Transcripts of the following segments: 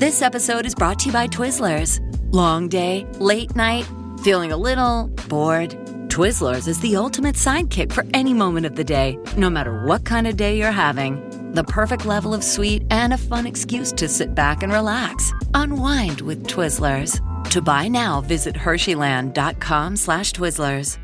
This episode is brought to you by Twizzlers. Long day, late night, feeling a little bored? Twizzlers is the ultimate sidekick for any moment of the day, no matter what kind of day you're having. The perfect level of sweet and a fun excuse to sit back and relax. Unwind with Twizzlers. To buy now, visit Hersheyland.com/Twizzlers.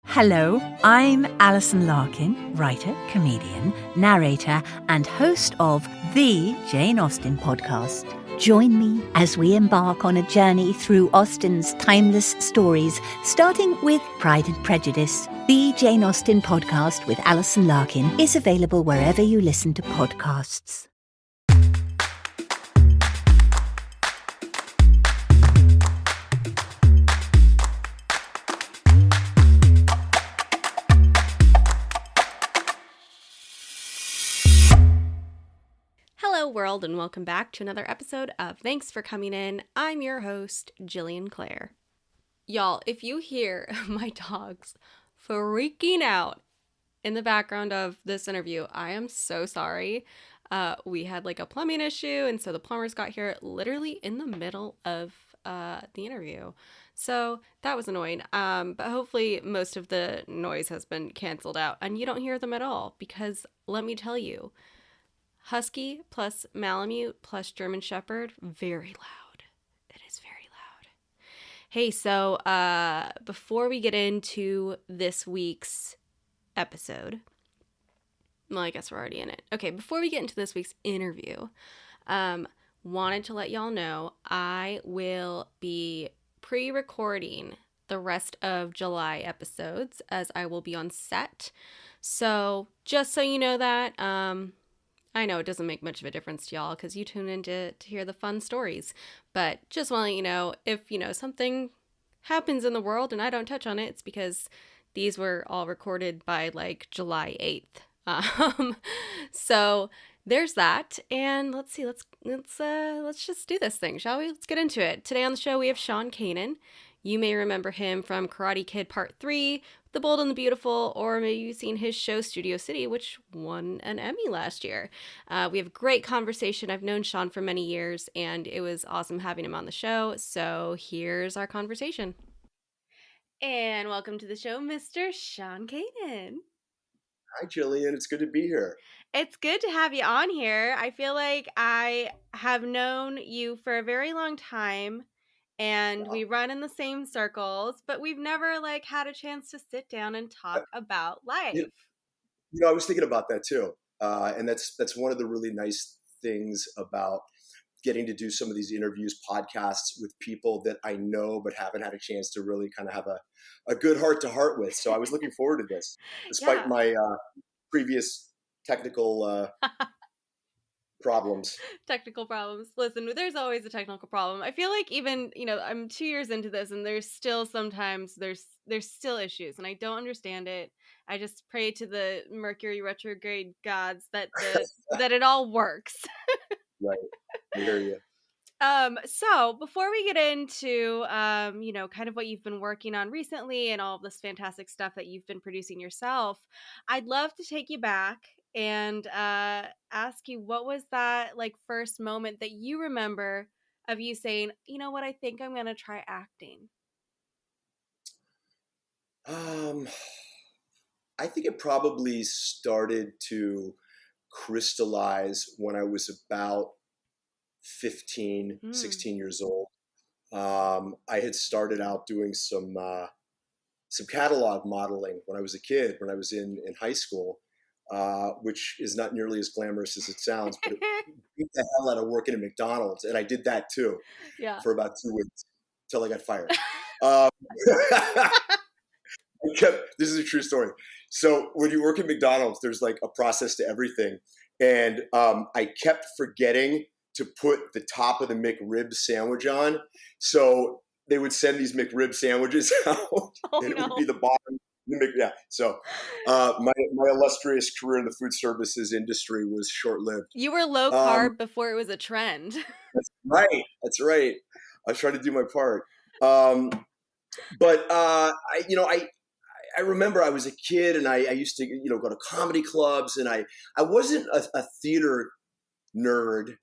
Hello, I'm Alison Larkin, writer, comedian, narrator, and host of the Jane Austen podcast. Join me as we embark on a journey through Austen's timeless stories, starting with Pride and Prejudice. The Jane Austen podcast with Alison Larkin is available wherever you listen to podcasts. Hello world, and welcome back to another episode of Thanks for Coming In. I'm your host, Jillian Clare. Y'all, if you hear my dogs freaking out in the background of this interview, I am so sorry. We had like a plumbing issue, and so the plumbers got here literally in the middle of the interview. So that was annoying. But hopefully most of the noise has been canceled out and you don't hear them at all, because let me tell you, Husky plus Malamute plus German Shepherd, very loud. It is very loud. Hey, so before we get into this week's episode, well, I guess we're already in it. Okay, before we get into this week's interview, wanted to let y'all know I will be pre-recording the rest of July episodes as I will be on set. So just so you know that, I know it doesn't make much of a difference to y'all because you tune in to hear the fun stories, but just want to let you know, if, something happens in the world and I don't touch on it, it's because these were all recorded by like July 8th. So there's that. And let's see, let's just do this thing, shall we? Let's get into it. Today on the show, we have Sean Kanan. You may remember him from Karate Kid Part 3, The Bold and the Beautiful, or maybe you've seen his show Studio City, which won an Emmy last year. We have a great conversation. I've known Sean for many years, and it was awesome having him on the show. So here's our conversation. And welcome to the show, Mr. Sean Kanan. Hi, Jillian. It's good to be here. It's good to have you on here. I feel like I have known you for a very long time, and we run in the same circles, but we've never had a chance to sit down and talk about life. I was thinking about that too. And that's one of the really nice things about getting to do some of these interviews, podcasts with people that I know but haven't had a chance to really kind of have a good heart to heart with. So I was looking forward to this, despite my previous technical problems. Technical problems. Listen, there's always a technical problem. I feel like even, I'm 2 years into this and there's still sometimes there's still issues and I don't understand it. I just pray to the Mercury retrograde gods that that it all works. Right. I hear you. So before we get into, kind of what you've been working on recently and all of this fantastic stuff that you've been producing yourself, I'd love to take you back and ask you, what was that first moment that you remember of you saying, you know what, I think I'm going to try acting? I think it probably started to crystallize when I was about 15, 16 years old. I had started out doing some catalog modeling when I was a kid, when I was in high school, which is not nearly as glamorous as it sounds, but it beat the hell out of working at McDonald's. And I did that too for about 2 weeks until I got fired. This is a true story. So when you work at McDonald's, there's a process to everything. And I kept forgetting to put the top of the McRib sandwich on. So they would send these McRib sandwiches out and it would be the bottom. So my illustrious career in the food services industry was short-lived. You were low carb before it was a trend. That's right. I was trying to do my part. But I remember I was a kid and I used to, go to comedy clubs, and I wasn't a theater nerd,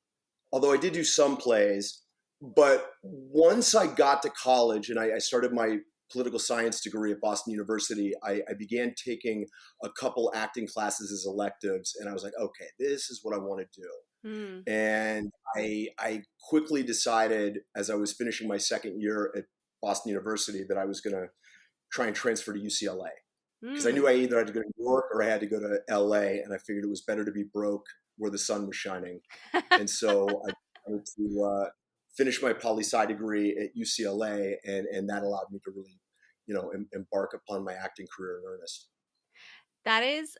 although I did do some plays. But once I got to college and I started my political science degree at Boston University, I began taking a couple acting classes as electives. And I was like, okay, this is what I want to do. And I quickly decided as I was finishing my second year at Boston University that I was going to try and transfer to UCLA. Because I knew I either had to go to New York or I had to go to LA, and I figured it was better to be broke where the sun was shining. And so I wanted to finish my poli-sci degree at UCLA, and that allowed me to really, embark upon my acting career in earnest. That is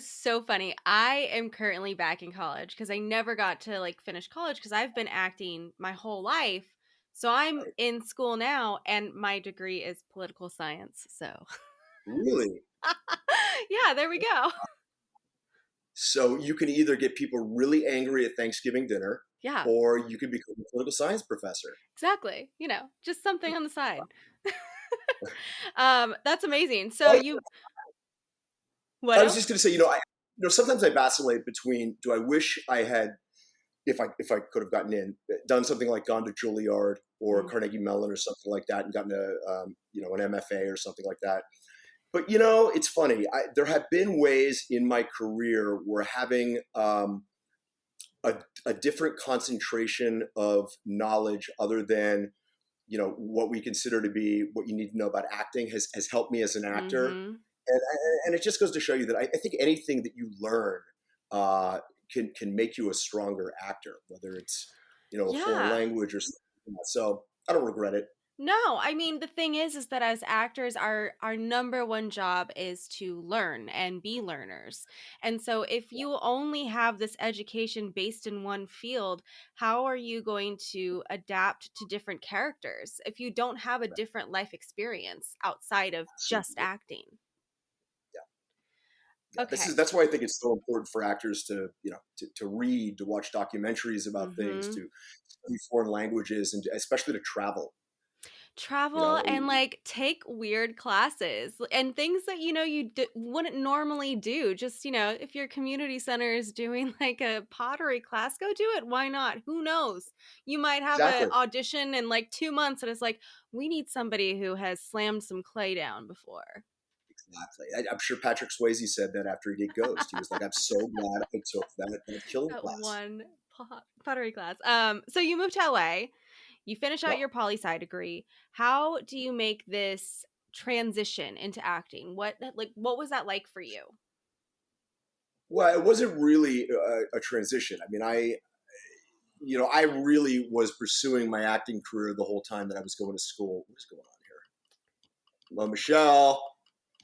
so funny. I am currently back in college because I never got to like finish college because I've been acting my whole life. So I'm in school now, and my degree is political science. So Really? yeah, there we go. So you can either get people really angry at Thanksgiving dinner, or you could become a political science professor. Exactly. Just something on the side. That's amazing. So What I else? was just going to say, sometimes I vacillate between, do I wish I had, if I could have gotten in, done something like gone to Juilliard or Carnegie Mellon or something like that and gotten an MFA or something like that. But, it's funny. There have been ways in my career where having a different concentration of knowledge other than, what we consider to be what you need to know about acting has helped me as an actor. And it just goes to show you that I think anything that you learn can make you a stronger actor, whether it's, a foreign language or something like that. So I don't regret it. No, I mean, the thing is that as actors, our number one job is to learn and be learners. And so if you only have this education based in one field, how are you going to adapt to different characters if you don't have a different life experience outside of just acting? Okay. That's why I think it's so important for actors to, to read, to watch documentaries about things, to study foreign languages, and especially to travel. And like take weird classes and things that you wouldn't normally do. Just if your community center is doing like a pottery class, go do it. Why not? Who knows? You might have an audition in like 2 months and it's like, we need somebody who has slammed some clay down before. Exactly. I'm sure Patrick Swayze said that after he did Ghost. He was like, I'm so glad I took that killing class. One pottery class. So you moved to LA. You finish out your poli-sci degree. How do you make this transition into acting? What was that like for you? Well, it wasn't really a transition. I mean, I really was pursuing my acting career the whole time that I was going to school. What's going on here? Well, Michelle,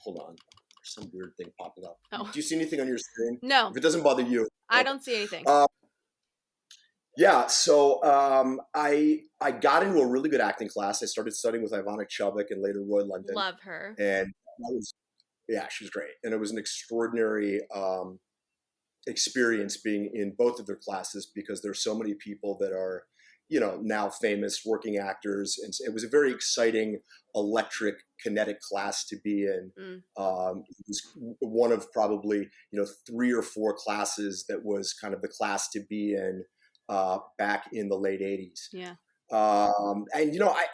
hold on. There's some weird thing popping up. Oh. Do you see anything on your screen? No. If it doesn't bother you. I don't see anything. Yeah, so I got into a really good acting class. I started studying with Ivana Chubbuck and later Roy London. Love her. And she was great. And it was an extraordinary experience being in both of their classes because there's so many people that are, now famous working actors. And it was a very exciting, electric, kinetic class to be in. It was one of probably, 3 or 4 classes that was kind of the class to be in back in the late 80s. Yeah. And,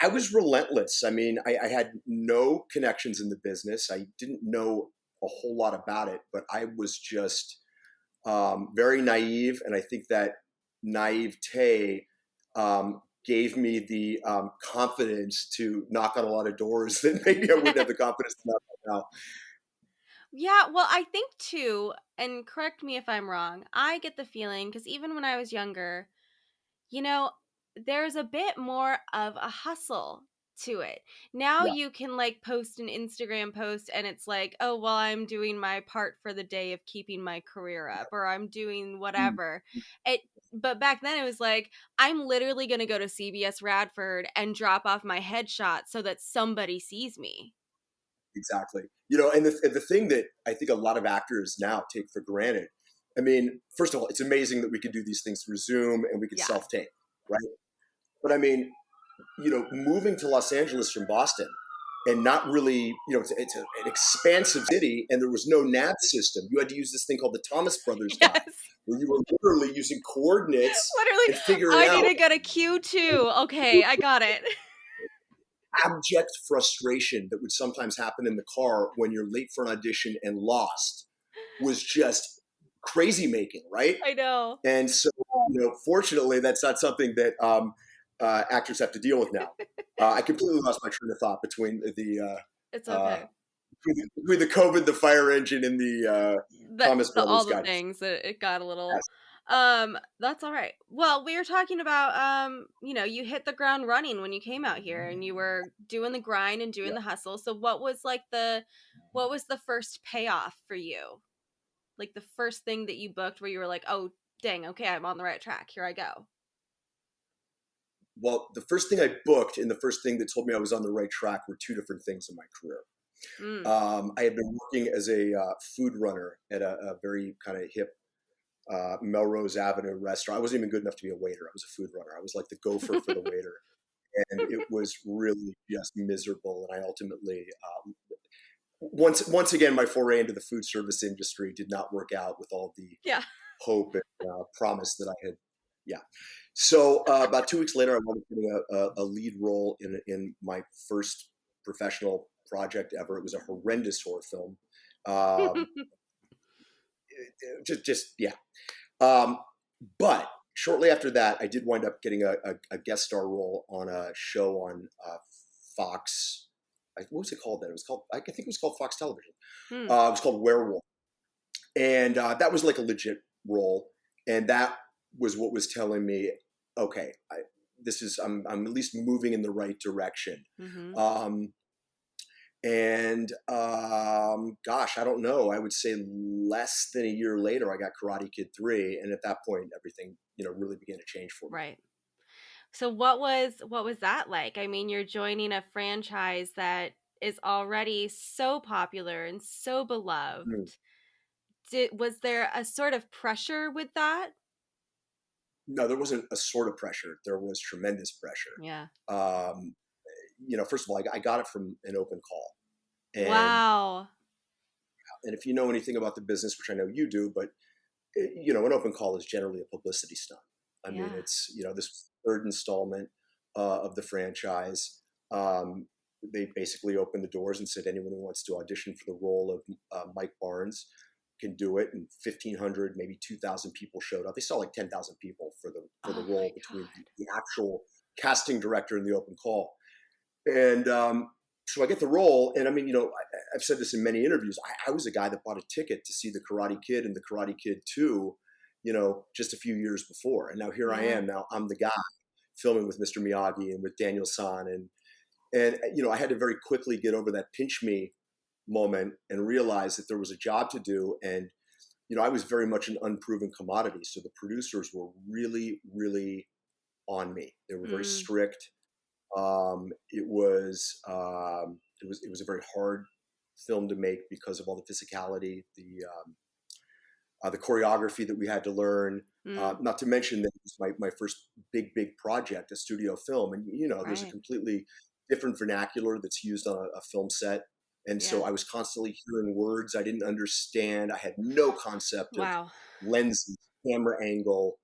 I was relentless. I mean, I had no connections in the business. I didn't know a whole lot about it, but I was just very naive. And I think that naivete gave me the confidence to knock on a lot of doors that maybe I wouldn't have the confidence to knock on now. Yeah, well, I think too, and correct me if I'm wrong, I get the feeling, because even when I was younger, there's a bit more of a hustle to it. Now you can like post an Instagram post and it's like, oh, well, I'm doing my part for the day of keeping my career up, or I'm doing whatever. But back then it was like, I'm literally going to go to CBS Radford and drop off my headshot so that somebody sees me. Exactly. And the thing that I think a lot of actors now take for granted, I mean, first of all, it's amazing that we can do these things through Zoom and we can self-tape, right? But I mean, moving to Los Angeles from Boston and not really, it's an expansive city and there was no nav system. You had to use this thing called the Thomas Brothers guide, where you were literally using coordinates and Literally, figuring I out need to get a Q2. Okay, I got it. abject frustration that would sometimes happen in the car when you're late for an audition and lost was just crazy making, right? I know. And so, fortunately, that's not something that actors have to deal with now. I completely lost my train of thought between It's uh, okay. between the COVID, the fire engine, and the Thomas All Brothers the guys. things that it got a little. Yes. That's all right. Well, we were talking about you hit the ground running when you came out here, and you were doing the grind and doing Yeah. the hustle. So what was the first payoff for you? Like the first thing that you booked where you were like, oh dang, okay, I'm on the right track. Here I go. Well, the first thing I booked and the first thing that told me I was on the right track were two different things in my career. Mm. I had been working as a food runner at a very kind of hip Melrose Avenue restaurant. I wasn't even good enough to be a waiter. I was a food runner. I was like the gopher for the waiter. And it was really just miserable. And I ultimately, once again, my foray into the food service industry did not work out with all the Yeah. hope and promise that I had. Yeah. So about 2 weeks later, I wound up getting a lead role in my first professional project ever. It was a horrendous horror film. Um, yeah. But shortly after that, I did wind up getting a guest star role on a show on Fox. What was it called then? It was called, I think it was called Fox Television. Hmm. It was called Werewolf. And that was like a legit role. And that was what was telling me, okay, I'm at least moving in the right direction. Mm-hmm. Gosh, I don't know. I would say less than a year later, I got Karate Kid 3, and at that point, everything really began to change for me. Right. So what was that like? I mean, you're joining a franchise that is already so popular and so beloved. Mm. Was there a sort of pressure with that? No, there wasn't a sort of pressure. There was tremendous pressure. Yeah. First of all, I got it from an open call, and Wow. if you know anything about the business, which I know you do, but an open call is generally a publicity stunt. I mean, Yeah. it's this third installment of the franchise. They basically opened the doors and said anyone who wants to audition for the role of Mike Barnes can do it, and 1,500, maybe 2,000 people showed up. They saw like 10,000 people for the Oh my role between God. the actual casting director and the open call. And so I get the role, and I mean, I've said this in many interviews. I was a guy that bought a ticket to see the Karate Kid and the Karate Kid 2, just a few years before, and now here I am. Now I'm the guy filming with Mr. Miyagi and with Daniel San, and I had to very quickly get over that pinch me moment and realize that there was a job to do. And I was very much an unproven commodity, so the producers were really, really on me. They were very strict. It was a very hard film to make because of all the physicality, the choreography that we had to learn. Not to mention that it was my first big project, a studio film, and there's a Right. completely different vernacular that's used on a film set. And so Yeah. I was constantly hearing words I didn't understand. I had no concept of Wow. lenses, camera angle,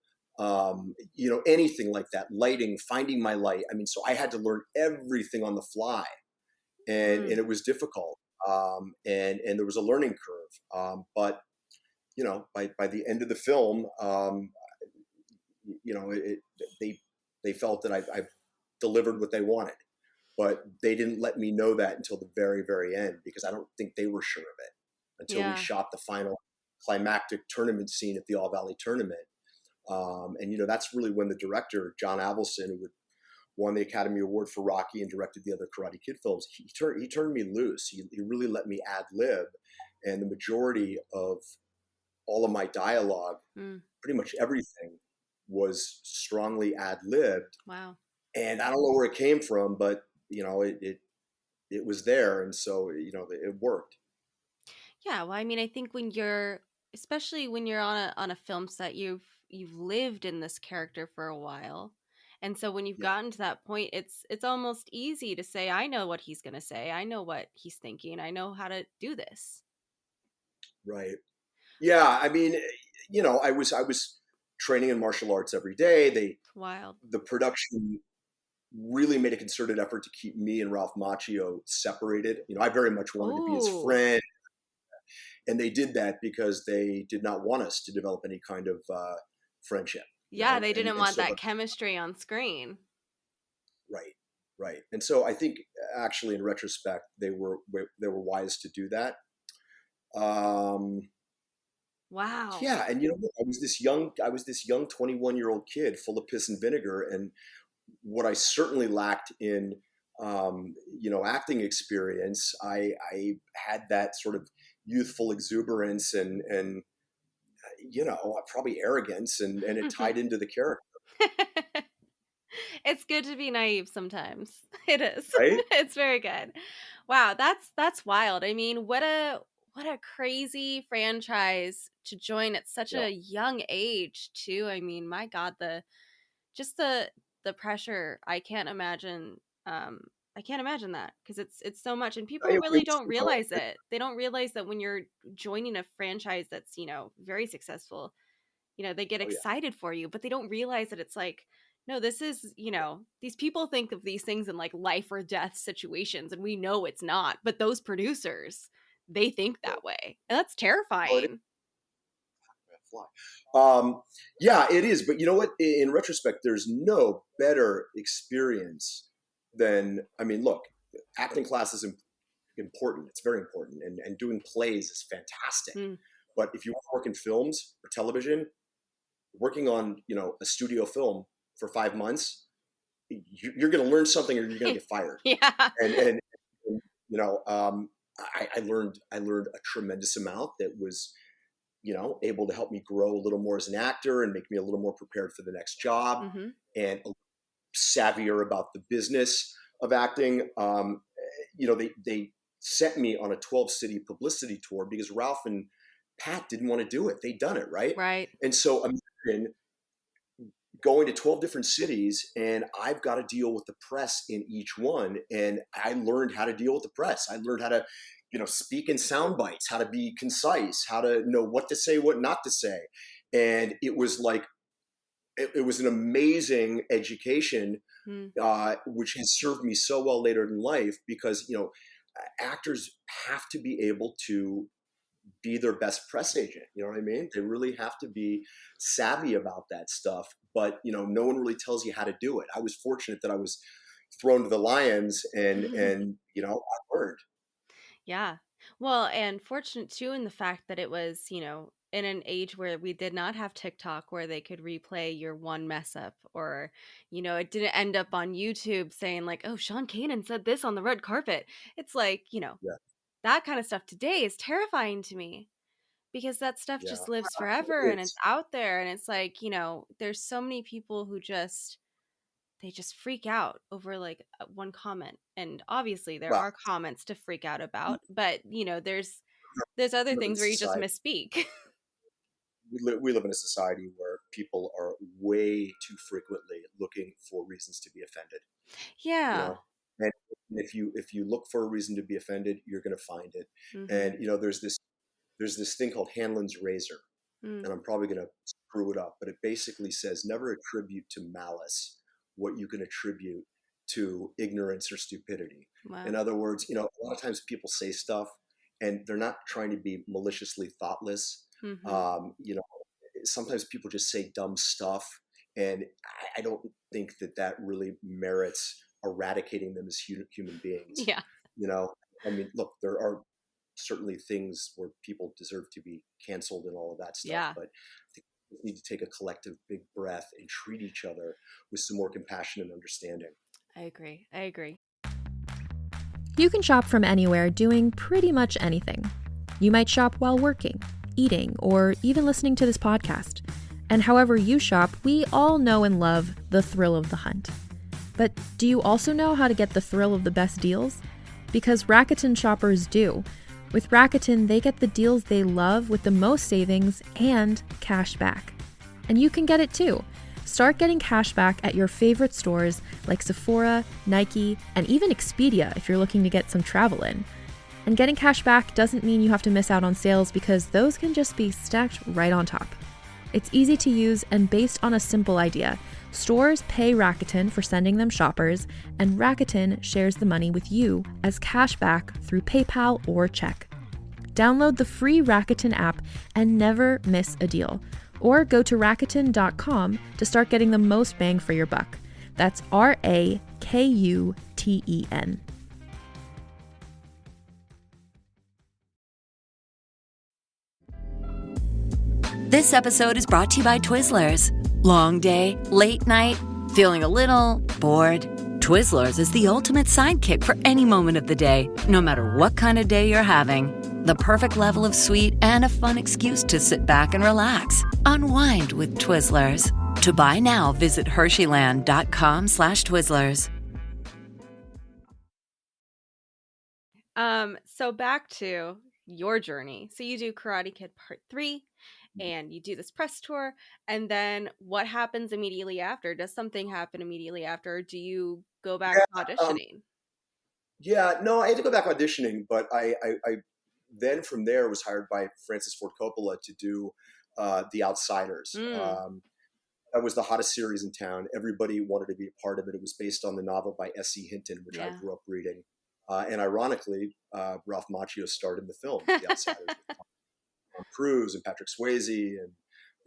anything like that, lighting, finding my light. I mean, so I had to learn everything on the fly, and it was difficult. And there was a learning curve. But by the end of the film, they felt that I delivered what they wanted. But they didn't let me know that until the very, very end, because I don't think they were sure of it until we shot the final climactic tournament scene at the All Valley tournament. And that's really when the director, John Avildsen, who won the Academy Award for Rocky and directed the other Karate Kid films, he turned me loose. He really let me ad lib, and the majority of all of my dialogue, pretty much everything, was strongly ad libbed. Wow. And I don't know where it came from, but it was there, and so it worked. Yeah, well, I mean, I think especially when you're on a film set, you've lived in this character for a while. And so when you've Yeah. gotten to that point, it's almost easy to say, I know what he's going to say. I know what he's thinking. I know how to do this. Right. Yeah. I mean, I was training in martial arts every day. Wild. The production really made a concerted effort to keep me and Ralph Macchio separated. I very much wanted to be his friend. And they did that because they did not want us to develop any kind of friendship. Yeah, they didn't want that chemistry on screen. Right. And so I think actually in retrospect, they were wise to do that. Wow. Yeah, and I was this young 21-year-old kid full of piss and vinegar, and what I certainly lacked in acting experience, I had that sort of youthful exuberance and probably arrogance, and it tied into the character. It's good to be naive sometimes. It is. Right? It's very good. Wow, that's wild. I mean, what a crazy franchise to join at such a young age too. I mean, my God, the pressure. I can't imagine that, because it's so much, and people really don't realize it. They don't realize that when you're joining a franchise that's, very successful, they get excited for you, but they don't realize that it's like, no, this is, these people think of these things in like life or death situations, and we know it's not, but those producers, they think that way. And that's terrifying. Yeah, it is. But you know what? In retrospect, there's no better experience than, look, acting class is important. It's very important. And doing plays is fantastic. But if you want to work in films or television, working on, a studio film for 5 months, you're going to learn something or you're going to get fired. Yeah. And I learned a tremendous amount that was, able to help me grow a little more as an actor and make me a little more prepared for the next job, and savvier about the business of acting. They sent me on a 12-city publicity tour because Ralph and Pat didn't want to do it. They'd done it, right? Right. And so imagine going to 12 different cities, and I've got to deal with the press in each one. And I learned how to deal with the press. I learned how to, speak in sound bites, how to be concise, how to know what to say, what not to say. And it was like, it was an amazing education, which has served me so well later in life, because, actors have to be able to be their best press agent. You know what I mean? They really have to be savvy about that stuff, but no one really tells you how to do it. I was fortunate that I was thrown to the lions, and I learned. Yeah. Well, and fortunate too in the fact that it was, in an age where we did not have TikTok, where they could replay your one mess up, or, it didn't end up on YouTube saying like, oh, Sean Kanan said this on the red carpet. It's like, that kind of stuff today is terrifying to me, because that stuff just lives forever, and it's out there. And it's like, there's so many people who they just freak out over like one comment. And obviously there are comments to freak out about, but there's other things where you just misspeak. We live in a society where people are way too frequently looking for reasons to be offended. Yeah. And if you look for a reason to be offended, you're going to find it. And there's this thing called Hanlon's razor, and I'm probably going to screw it up, but it basically says never attribute to malice what you can attribute to ignorance or stupidity. Wow. In other words, a lot of times people say stuff and they're not trying to be maliciously thoughtless. Sometimes people just say dumb stuff, and I don't think that really merits eradicating them as human beings. Yeah. Look, there are certainly things where people deserve to be canceled and all of that stuff, but I think we need to take a collective big breath and treat each other with some more compassion and understanding. I agree. You can shop from anywhere, doing pretty much anything. You might shop while working, eating, or even listening to this podcast. And however you shop, we all know and love the thrill of the hunt. But do you also know how to get the thrill of the best deals? Because Rakuten shoppers do. With Rakuten, they get the deals they love with the most savings and cash back. And you can get it too. Start getting cash back at your favorite stores like Sephora, Nike, and even Expedia if you're looking to get some travel in. And getting cash back doesn't mean you have to miss out on sales, because those can just be stacked right on top. It's easy to use and based on a simple idea. Stores pay Rakuten for sending them shoppers, and Rakuten shares the money with you as cash back through PayPal or check. Download the free Rakuten app and never miss a deal. Or go to Rakuten.com to start getting the most bang for your buck. That's Rakuten. This episode is brought to you by Twizzlers. Long day, late night, feeling a little bored? Twizzlers is the ultimate sidekick for any moment of the day, no matter what kind of day you're having. The perfect level of sweet and a fun excuse to sit back and relax. Unwind with Twizzlers. To buy now, visit Hersheyland.com/Twizzlers. So back to your journey. So you do Karate Kid Part 3 and you do this press tour, and then what happens immediately after? Does something happen immediately after, or do you go back auditioning? No, I had to go back auditioning, but I then from there was hired by Francis Ford Coppola to do The Outsiders. That was the hottest series in town. Everybody wanted to be a part of it. It was based on the novel by S.E. Hinton, which I grew up reading. And ironically, Ralph Macchio starred in the film, The Outsiders, with Tom Cruise and Patrick Swayze and,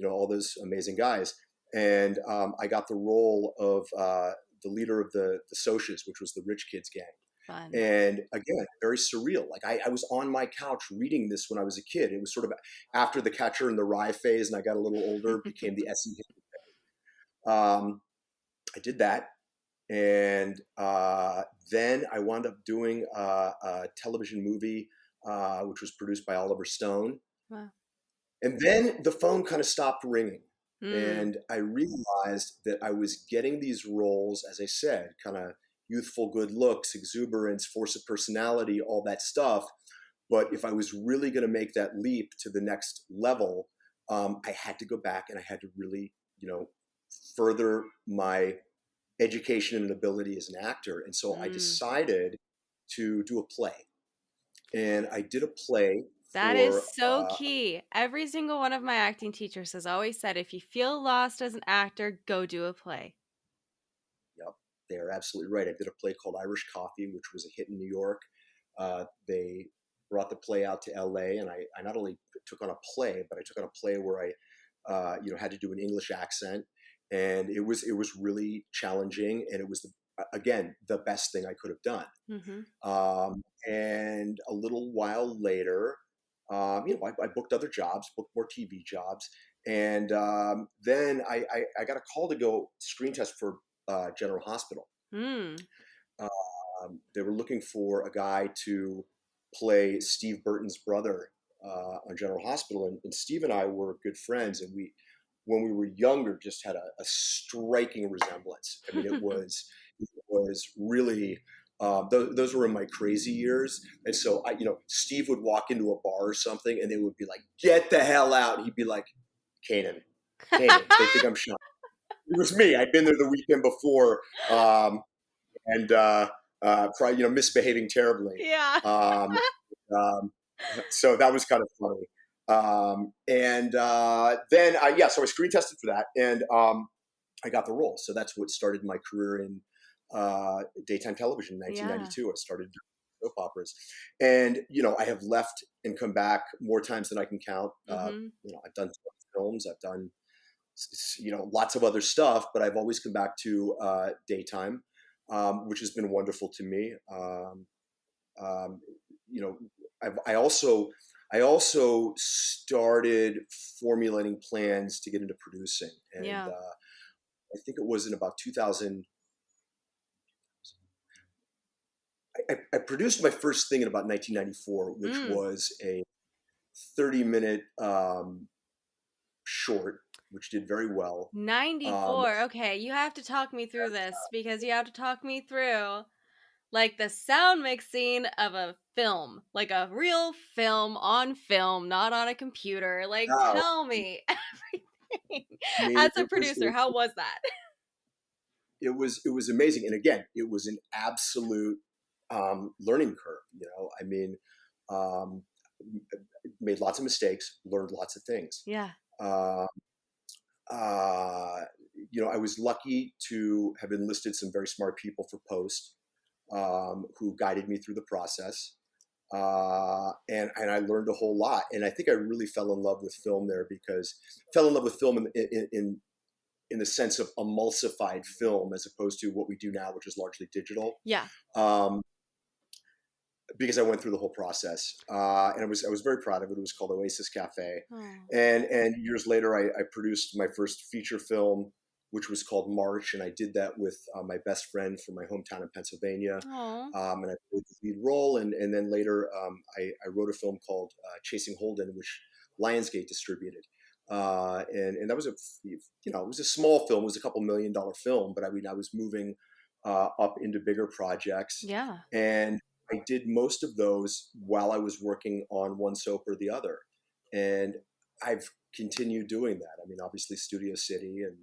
all those amazing guys. And I got the role of the leader of the Socias, which was the rich kids gang. Fun. And again, very surreal. Like I was on my couch reading this when I was a kid. It was sort of after the Catcher in the Rye phase, and I got a little older, became the S.E. Hinton phase. I did that. And then I wound up doing a television movie, which was produced by Oliver Stone. Wow. And then the phone kind of stopped ringing. And I realized that I was getting these roles, as I said, kind of youthful good looks, exuberance, force of personality, all that stuff. But if I was really going to make that leap to the next level, I had to go back and I had to really, further my education and ability as an actor. And so I decided to do a play. And I did a play. That is so key. Every single one of my acting teachers has always said, if you feel lost as an actor, go do a play. Yep, they're absolutely right. I did a play called Irish Coffee, which was a hit in New York. They brought the play out to LA, and I not only took on a play, but I took on a play where I had to do an English accent. And it was really challenging, and it was the best thing I could have done. And a little while later, I booked other jobs, booked more TV jobs, and then I got a call to go screen test for General Hospital. They were looking for a guy to play Steve Burton's brother on General Hospital, and Steve and I were good friends, and when we were younger, just had a striking resemblance. I mean, it was really, those were in my crazy years. And so Steve would walk into a bar or something and they would be like, "Get the hell out." And he'd be like, Kanan, they think I'm shy. It was me. I'd been there the weekend before and probably, misbehaving terribly. Yeah. So that was kind of funny. Then so I screen tested for that, and I got the role. So that's what started my career in daytime television in 1992. I started doing soap operas, and I have left and come back more times than I can count. I've done films, I've done lots of other stuff, but I've always come back to daytime, which has been wonderful to me. I also started formulating plans to get into producing, and I think it was in about 2000. I produced my first thing in about 1994, which was a 30-minute short, which did very well. 94. Okay, you have to talk me through this, because you have to talk me through like the sound mixing of a film, like a real film on film, not on a computer. Like, tell me everything. As a producer, how was that? It was amazing. And again, it was an absolute learning curve. I mean, made lots of mistakes, learned lots of things. Yeah. I was lucky to have enlisted some very smart people for post, who guided me through the process. And I learned a whole lot. And I think I really fell in love with film there, because fell in love with film in the sense of emulsified film, as opposed to what we do now, which is largely digital. Yeah. Because I went through the whole process, and I was very proud of it. It was called Oasis Cafe, Oh. and years later I produced my first feature film, which was called March, and I did that with my best friend from my hometown in Pennsylvania, Oh. and I played the lead role. And then later I wrote a film called Chasing Holden, which Lionsgate distributed, and that was it was a small film. It was a couple $1 million film, but I mean I was moving up into bigger projects, Yeah. and I did most of those while I was working on one soap or the other. And I've continued doing that. I mean, obviously Studio City, and,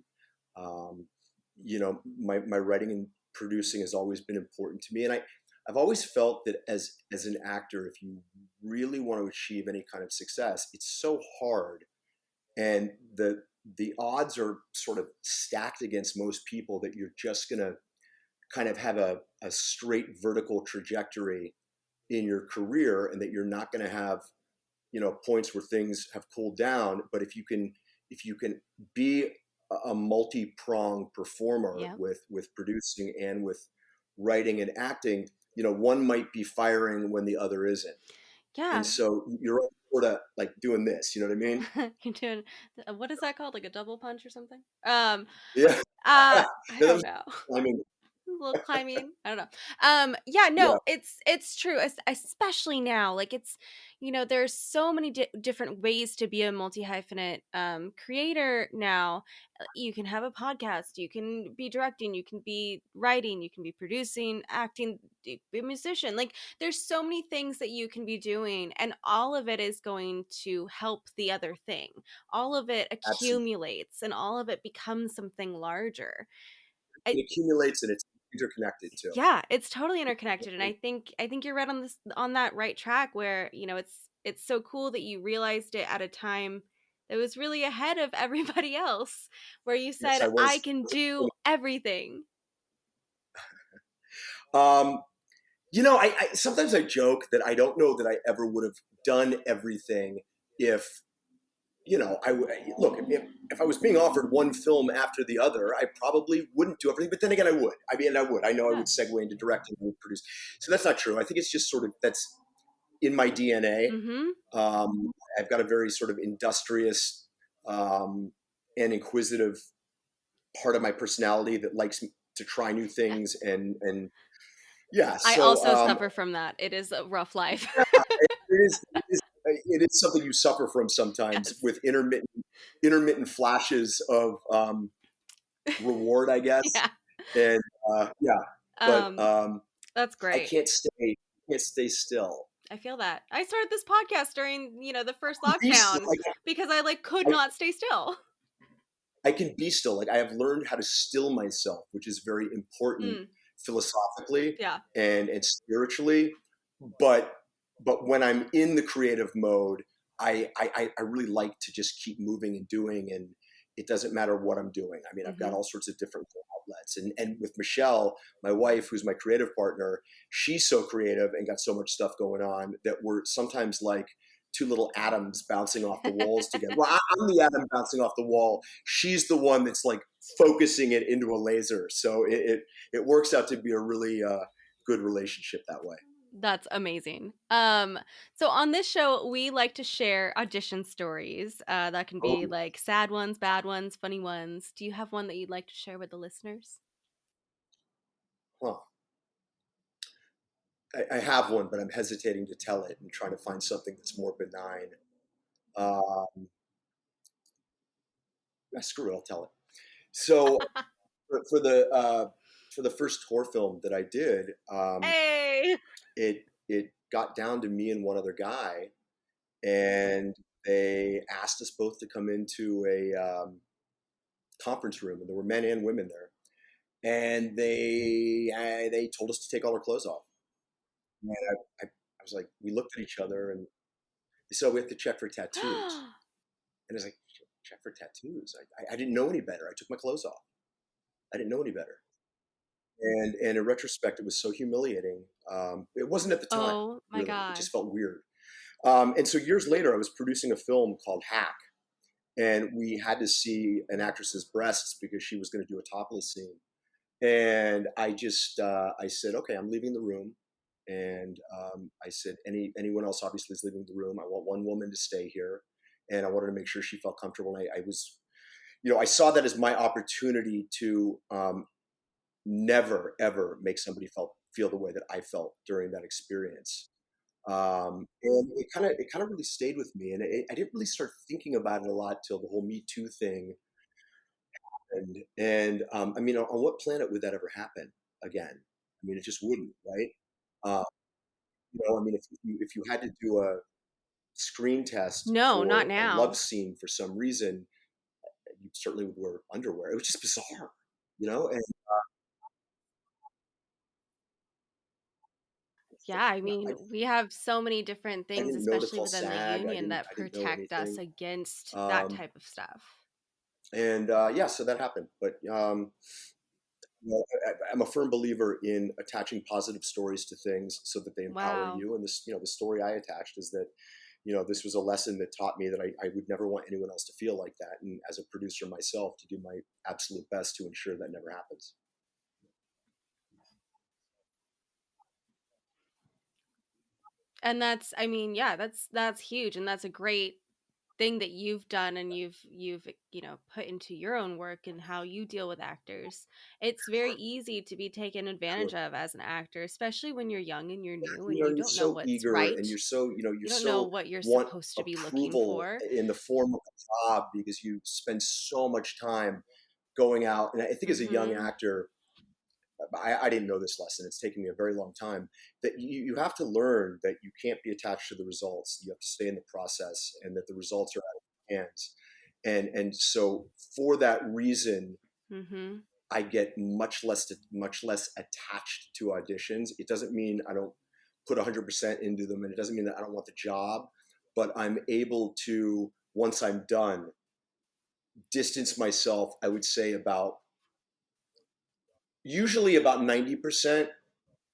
my writing and producing has always been important to me. And I've always felt that as an actor, if you really want to achieve any kind of success, it's so hard. And the odds are sort of stacked against most people that you're just going to kind of have a straight vertical trajectory in your career, and that you're not going to have, points where things have cooled down. But if you can be a multi-pronged performer, Yeah. with producing and with writing and acting, one might be firing when the other isn't. Yeah. And so you're sort of like doing this, you know what I mean? You're doing, what is that called? Like a double punch or something? Yeah. I That don't was, know. I mean, A little climbing. I don't know. Yeah, yeah, no, it's true, especially now. Like there's so many different ways to be a multi-hyphenate creator now. You can have a podcast, you can be directing, you can be writing, you can be producing, acting, be a musician. Like there's so many things that you can be doing, and all of it is going to help the other thing. All of it absolutely. accumulates, and all of it becomes something larger. It accumulates, and it's interconnected too. Yeah, it's totally interconnected, and I think you're right on that right track where, it's so cool that you realized it at a time that was really ahead of everybody else, where you Yes, said, I I was. can do everything. Um, I sometimes I joke that I don't know that I ever would have done everything if, look, if I was being offered one film after the other, I probably wouldn't do everything. But then again, I would. I mean, I would. I know I Yeah. would segue into directing and produce. So that's not true. I think it's just sort of that's in my DNA. Mm-hmm. I've got a very sort of industrious and inquisitive part of my personality that likes to try new things, and yeah. I So also suffer from that. It is a rough life. it is something you suffer from sometimes, Yes. with intermittent flashes of reward, I guess. Yeah. And yeah, but Um, that's I great. can't stay still. I feel that. I started this podcast during, the first Be still. lockdown because I could not stay still. I can be still. Like I have learned how to still myself, which is very important Mm, philosophically yeah. and spiritually. But when I'm in the creative mode, I really like to just keep moving and doing, and it doesn't matter what I'm doing. I mean, I've got Mm-hmm. all sorts of different outlets, and with Michelle, my wife, who's my creative partner, she's so creative and got so much stuff going on that we're sometimes like two little atoms bouncing off the walls together. Well, I'm the atom bouncing off the wall. She's the one that's like focusing it into a laser. So it works out to be a really good relationship that way. That's amazing. So on this show, we like to share audition stories. That can be Oh, like sad ones, bad ones, funny ones. Do you have one that you'd like to share with the listeners? huh. I have one, but I'm hesitating to tell it and trying to find something that's more benign. Um, Screw it, I'll tell it. So for the first horror film that I did, Hey! it got down to me and one other guy, and they asked us both to come into a conference room, and there were men and women there, and they told us to take all our clothes off. And I was like, we looked at each other, and they said we have to check for tattoos, and I was like, check for tattoos. I didn't know any better. I took my clothes off. I didn't know any better. And in retrospect, it was so humiliating. It wasn't at the time. Oh my Really. It God. just felt weird. And so years later, I was producing a film called Hack, and we had to see an actress's breasts because she was going to do a topless scene. And I said, okay, I'm leaving the room. And I said, anyone else obviously is leaving the room. I want one woman to stay here, and I wanted to make sure she felt comfortable. And I was, I saw that as my opportunity to never ever make somebody feel the way that I felt during that experience. And it kind of really stayed with me, and I didn't really start thinking about it a lot till the whole Me Too thing. And I mean, on what planet would that ever happen again? I mean, it just wouldn't, right? Uh, I mean, if you had to do a screen test No, not for a love now. scene for some reason, you certainly would wear underwear. It was just bizarre, and Yeah, I I, mean, we have so many different I things, didn't know to especially call within the SAG. union, that I didn't know protect us anything. against that Um, type of stuff. and yeah, so that happened. But I'm a firm believer in attaching positive stories to things so that they empower Wow. you. And this, the story I attached is that, this was a lesson that taught me that I would never want anyone else to feel like that. And as a producer myself, to do my absolute best to ensure that never happens. And that's, I mean, yeah, that's huge, and that's a great thing that you've done, and you've put into your own work and how you deal with actors. It's very easy to be taken advantage Sure. of as an actor, especially when you're young and you're Yeah, new and you you're don't know so what's eager, right. and you're You don't know so what you're want supposed to be looking approval for. in the form of a job because you spend so much time going out. And I think as a young Mhm. actor, I didn't know this lesson. It's taken me a very long time that you have to learn that you can't be attached to the results. You have to stay in the process, and that the results are out of your hands. And so for that reason, Mhm. I get much less attached to auditions. It doesn't mean I don't put 100% into them, and it doesn't mean that I don't want the job, but I'm able to, once I'm done, distance myself, I would say usually about 90%.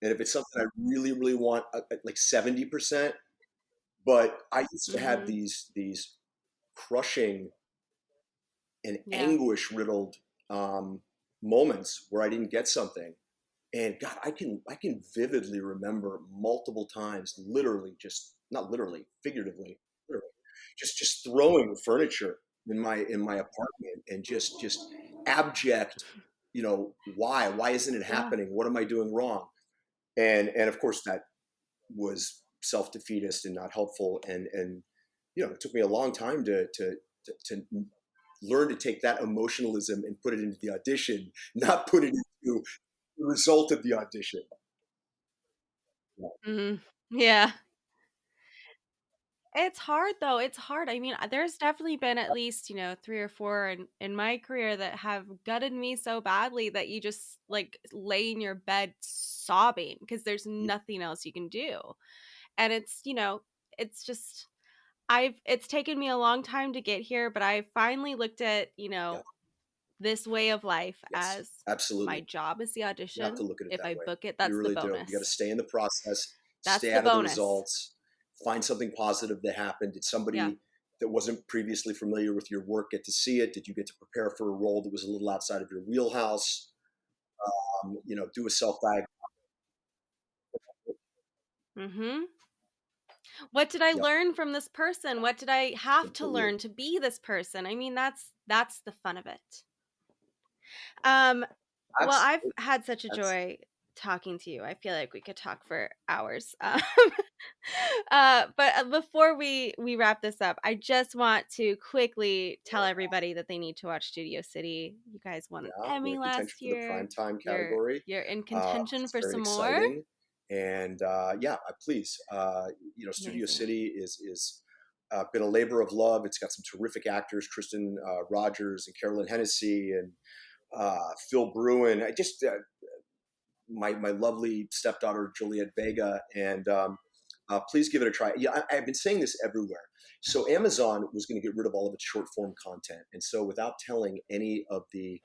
And if it's something I really, really want, like 70%. But I used to have Mhm. these crushing and Yeah. anguish riddled moments where I didn't get something. And God, I can vividly remember multiple times, literally, just not literally, figuratively, literally, just throwing furniture in my apartment, and just abject, why isn't it Yeah. happening? What am I doing wrong? And of course that was self-defeatist and not helpful. And it took me a long time to learn to take that emotionalism and put it into the audition, not put it into the result of the audition. Yeah. Mhm. Yeah. It's hard though. It's hard. I mean, there's definitely been at least, 3 or 4 in my career that have gutted me so badly that you just like lay in your bed sobbing because there's nothing else you can do. And it's just it's taken me a long time to get here, but I finally looked at, Yeah. this way of life Yes, as my absolutely. job is the You have to audition. look at it If that I way. book it, You that's the really do. You got to bonus. stay in the process, That's stay the out of the bonus. results, find something positive that happened. Did Yeah. somebody that wasn't previously familiar with your work get to see it? Did you get to prepare for a role that was a little outside of your wheelhouse? Do a self-diagnose. Mhm. What did I Yep, learn from this person? What did I have to completely. learn to be this person? I mean, that's the fun of it. Um, well, I've Absolutely. had such a That's joy talking to you. I feel like we could talk for hours. But before we wrap this up, I just want to quickly tell everybody that they need to watch Studio City. You guys won an Yeah, we're Emmy in contention last for the year. prime time You're category, you're in which contention is for very some more. exciting. And yeah, please, Studio Amazing. City is been a labor of love. It's got some terrific actors, Kristen Rogers and Carolyn Hennessy and Phil Bruin. I just my lovely stepdaughter Juliet Vega, and please give it a try. Yeah, I've been saying this everywhere. So Amazon was going to get rid of all of its short form content. And so without telling any of the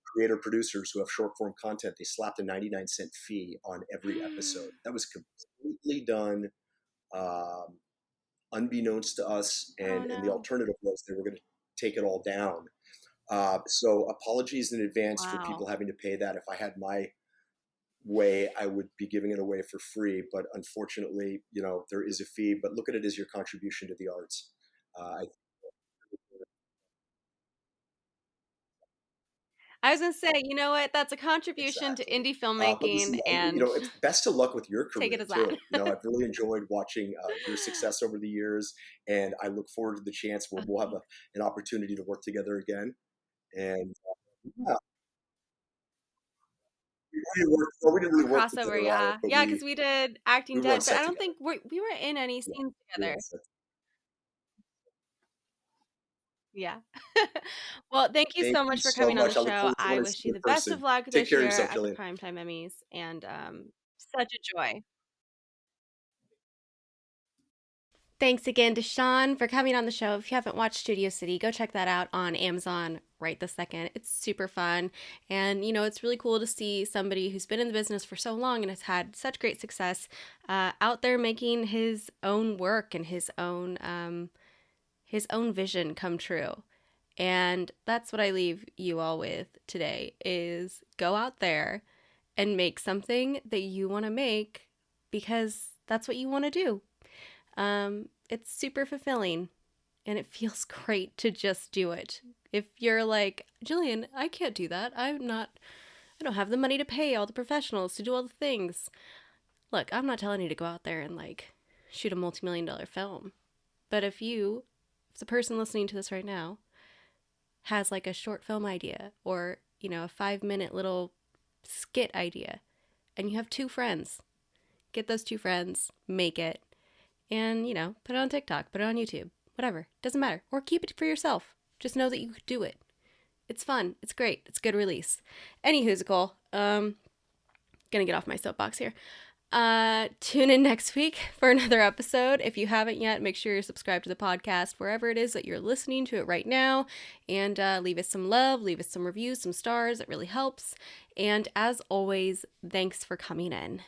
creator producers who have short form content, they slapped a 99-cent fee on every episode. That was completely done unbeknownst to us. And the alternative was they were going to take it all down. So apologies in advance for people having to pay that. If I had my way, I would be giving it away for free. But unfortunately, there is a fee. But look at it as your contribution to the arts. I was going to say, you know what? That's a contribution to indie filmmaking, and it's best of luck with your career. Take it as too. that. I've really enjoyed watching your success over the years, and I look forward to the chance where we'll have an opportunity to work together again. And yeah. We didn't really work crossover, together, yeah, because we did Acting Dead, but I don't think we were in any scenes together. Yeah. Well, thank you so much for coming on the show. I wish you the best of luck this year at the Primetime Emmys, and such a joy. Thanks again to Sean for coming on the show. If you haven't watched Studio City, go check that out on Amazon right this second. It's super fun. And, it's really cool to see somebody who's been in the business for so long and has had such great success out there making his own work and his own vision come true. And that's what I leave you all with today, is go out there and make something that you want to make, because that's what you want to do. It's super fulfilling, and it feels great to just do it. If you're like, Jillian, I can't do that. I don't have the money to pay all the professionals to do all the things. Look, I'm not telling you to go out there and shoot a multi-million-dollar film. But if the person listening to this right now has a short film idea, or, a 5-minute little skit idea, and you have 2 friends, get those 2 friends, make it, and, put it on TikTok, put it on YouTube, whatever, doesn't matter, or keep it for yourself. Just know that you could do it. It's fun. It's great. It's a good release. Anywhoosical, gonna get off my soapbox here. Tune in next week for another episode. If you haven't yet, make sure you're subscribed to the podcast wherever it is that you're listening to it right now, and leave us some love, leave us some reviews, some stars. It really helps. And as always, thanks for coming in.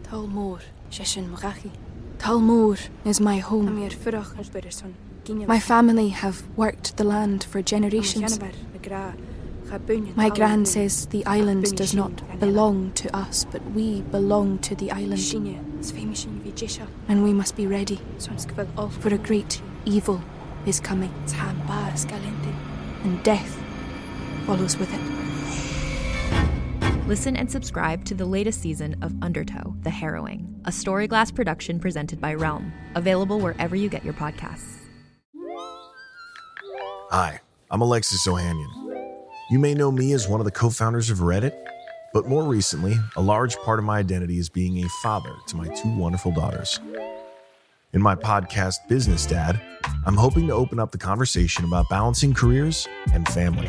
Talmor, Sheshin Marachi. Talmor is my home. My family have worked the land for generations. My gran says the island does not belong to us, but we belong to the island. And we must be ready, for a great evil is coming, and death follows with it. Listen and subscribe to the latest season of Undertow, The Harrowing, a Storyglass production presented by Realm, available wherever you get your podcasts. Hi, I'm Alexis Ohanian. You may know me as one of the co-founders of Reddit, but more recently, a large part of my identity is being a father to my 2 wonderful daughters. In my podcast, Business Dad, I'm hoping to open up the conversation about balancing careers and family.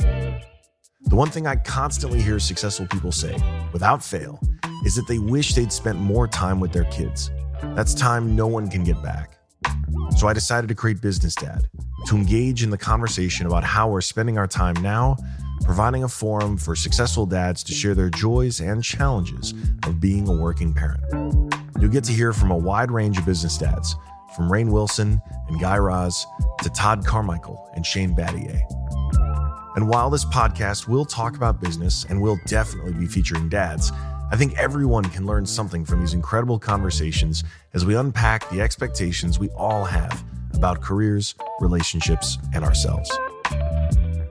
The one thing I constantly hear successful people say, without fail, is that they wish they'd spent more time with their kids. That's time no one can get back. So I decided to create Business Dad, to engage in the conversation about how we're spending our time now, providing a forum for successful dads to share their joys and challenges of being a working parent. You'll get to hear from a wide range of business dads, from Rainn Wilson and Guy Raz to Todd Carmichael and Shane Battier. And while this podcast will talk about business and will definitely be featuring dads, I think everyone can learn something from these incredible conversations as we unpack the expectations we all have about careers, relationships, and ourselves.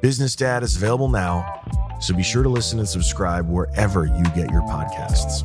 Business Dad is available now, so be sure to listen and subscribe wherever you get your podcasts.